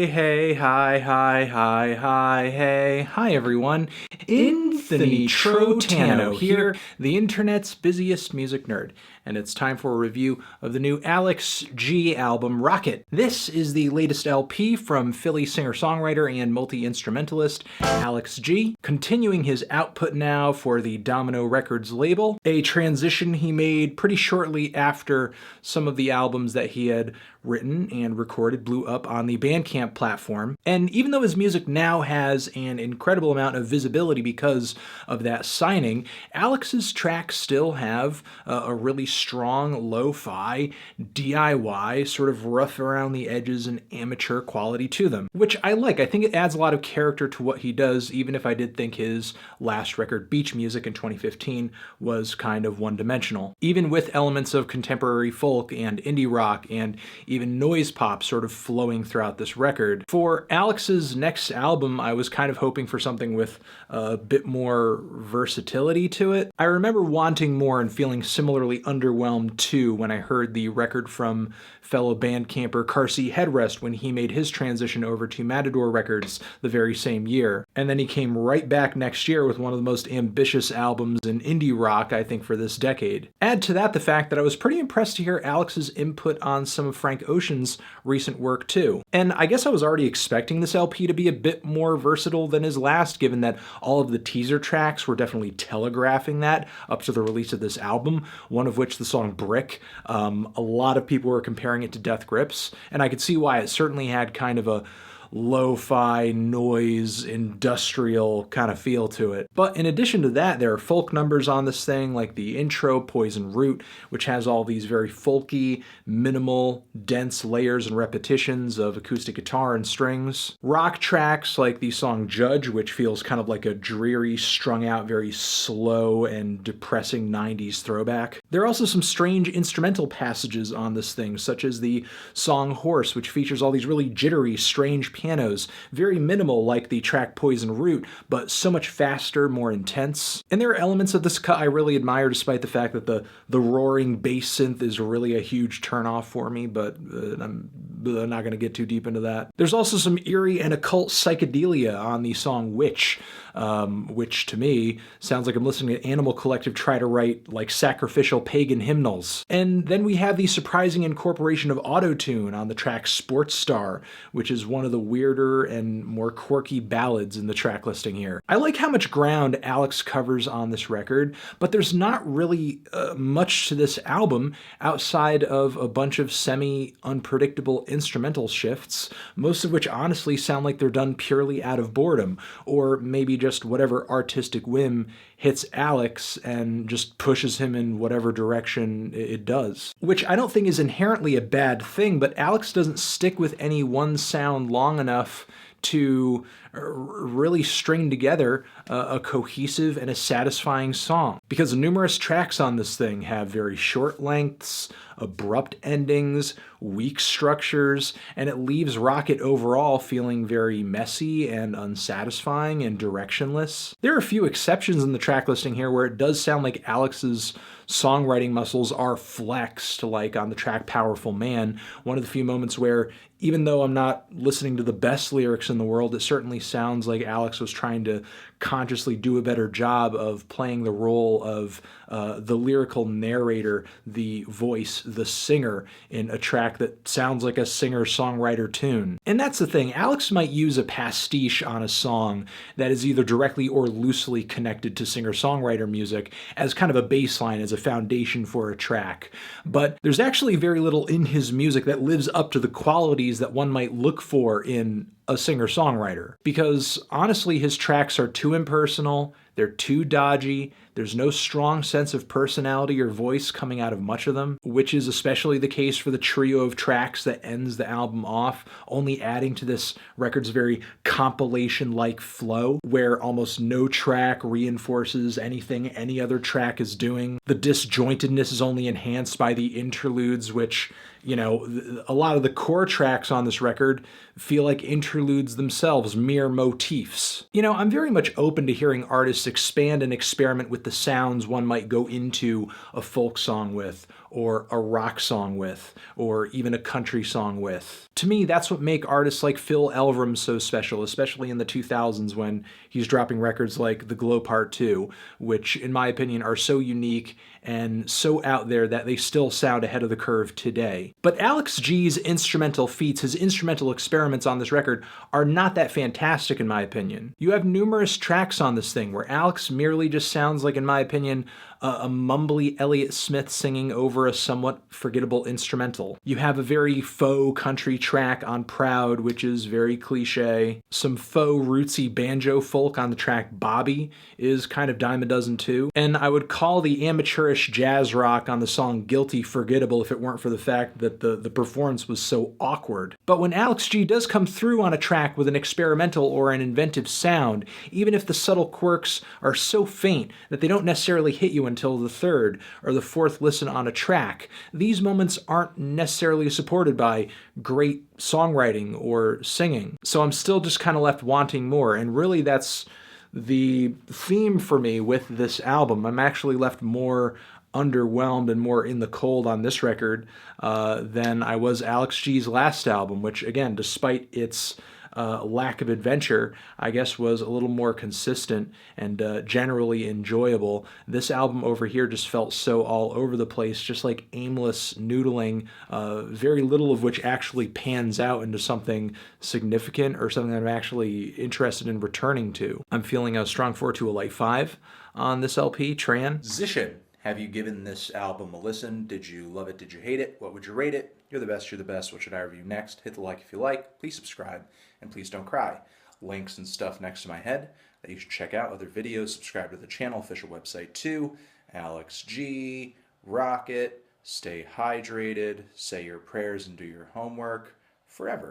Hi everyone. Anthony Trotano here, the internet's busiest music nerd, and it's time for a review of the new Alex G album, Rocket. This is the latest LP from Philly singer-songwriter and multi-instrumentalist Alex G, continuing his output now for the Domino Records label, a transition he made pretty shortly after some of the albums that he had written and recorded blew up on the Bandcamp platform. And even though his music now has an incredible amount of visibility because of that signing, Alex's tracks still have a really strong lo-fi, DIY, sort of rough around the edges and amateur quality to them, which I like. I think it adds a lot of character to what he does, even if I did think his last record, Beach Music in 2015, was kind of one-dimensional. Even with elements of contemporary folk and indie rock and even noise pop sort of flowing throughout this record. For Alex's next album, I was kind of hoping for something with a bit more versatility to it. I remember wanting more and feeling similarly underwhelmed too when I heard the record from fellow Bandcamper Carsey Headrest when he made his transition over to Matador Records the very same year. And then he came right back next year with one of the most ambitious albums in indie rock, I think, for this decade. Add to that the fact that I was pretty impressed to hear Alex's input on some of Frank Ocean's recent work too. And I guess I was already expecting this LP to be a bit more versatile than his last, given that all of the teaser tracks were definitely telegraphing that up to the release of this album, one of which, the song Brick, a lot of people were comparing it to Death Grips, and I could see why. It certainly had kind of a lo-fi, noise, industrial kind of feel to it. But in addition to that, there are folk numbers on this thing, like the intro, Poison Root, which has all these very folky, minimal, dense layers and repetitions of acoustic guitar and strings. Rock tracks like the song Judge, which feels kind of like a dreary, strung out, very slow and depressing 90s throwback. There are also some strange instrumental passages on this thing, such as the song Horse, which features all these really jittery, strange pianos, very minimal like the track Poison Root, but so much faster, more intense. And there are elements of this cut I really admire, despite the fact that the roaring bass synth is really a huge turnoff for me, but I'm not going to get too deep into that. There's also some eerie and occult psychedelia on the song Witch, which to me sounds like I'm listening to Animal Collective try to write like sacrificial pagan hymnals. And then we have the surprising incorporation of autotune on the track Sports Star, which is one of the weirder and more quirky ballads in the track listing here. I like how much ground Alex covers on this record, but there's not really much to this album outside of a bunch of semi-unpredictable instrumental shifts, most of which honestly sound like they're done purely out of boredom, or maybe just whatever artistic whim hits Alex and just pushes him in whatever direction it does. Which I don't think is inherently a bad thing, but Alex doesn't stick with any one sound long enough to really string together a cohesive and a satisfying song. Because numerous tracks on this thing have very short lengths, abrupt endings, weak structures, and it leaves Rocket overall feeling very messy and unsatisfying and directionless. There are a few exceptions in the track listing here where it does sound like Alex's songwriting muscles are flexed, like on the track Powerful Man, one of the few moments where, even though I'm not listening to the best lyrics in the world, it certainly sounds like Alex was trying to consciously do a better job of playing the role of the lyrical narrator, the voice, the singer in a track that sounds like a singer-songwriter tune. And that's the thing, Alex might use a pastiche on a song that is either directly or loosely connected to singer-songwriter music as kind of a baseline, as a foundation for a track. But there's actually very little in his music that lives up to the qualities that one might look for in a singer-songwriter. Because honestly, his tracks are too impersonal, they're too dodgy, there's no strong sense of personality or voice coming out of much of them, which is especially the case for the trio of tracks that ends the album off, only adding to this record's very compilation-like flow, where almost no track reinforces anything any other track is doing. The disjointedness is only enhanced by the interludes, which, you know, a lot of the core tracks on this record feel like interludes themselves, mere motifs. You know, I'm very much open to hearing artists artists expand and experiment with the sounds one might go into a folk song with, or a rock song with, or even a country song with. To me, that's what make artists like Phil Elverum so special, especially in the 2000s when he's dropping records like The Glow Part 2, which in my opinion are so unique and so out there that they still sound ahead of the curve today. But Alex G's instrumental feats, his instrumental experiments on this record, are not that fantastic in my opinion. You have numerous tracks on this thing where Alex merely just sounds like, in my opinion, a mumbly Elliott Smith singing over a somewhat forgettable instrumental. You have a very faux country track on Proud, which is very cliche. Some faux rootsy banjo folk on the track Bobby is kind of dime a dozen too. And I would call the amateurish jazz rock on the song Guilty forgettable if it weren't for the fact that the performance was so awkward. But when Alex G does come through on a track with an experimental or an inventive sound, even if the subtle quirks are so faint that they don't necessarily hit you until the third or the fourth listen on a track, these moments aren't necessarily supported by great songwriting or singing. So I'm still just kind of left wanting more, and really that's the theme for me with this album. I'm actually left more underwhelmed and more in the cold on this record than I was Alex G's last album, which again, despite its lack of adventure, I guess was a little more consistent and generally enjoyable. This album over here just felt so all over the place, just like aimless noodling, very little of which actually pans out into something significant or something that I'm actually interested in returning to. I'm feeling a strong 4 to a light 5 on this LP. Transition. Have you given this album a listen? Did you love it? Did you hate it? What would you rate it? You're the best, you're the best. What should I review next? Hit the like if you like. Please subscribe. And please don't cry. Links and stuff next to my head that you should check out. Other videos, subscribe to the channel, official website too. Alex G, rock it, stay hydrated, say your prayers and do your homework forever.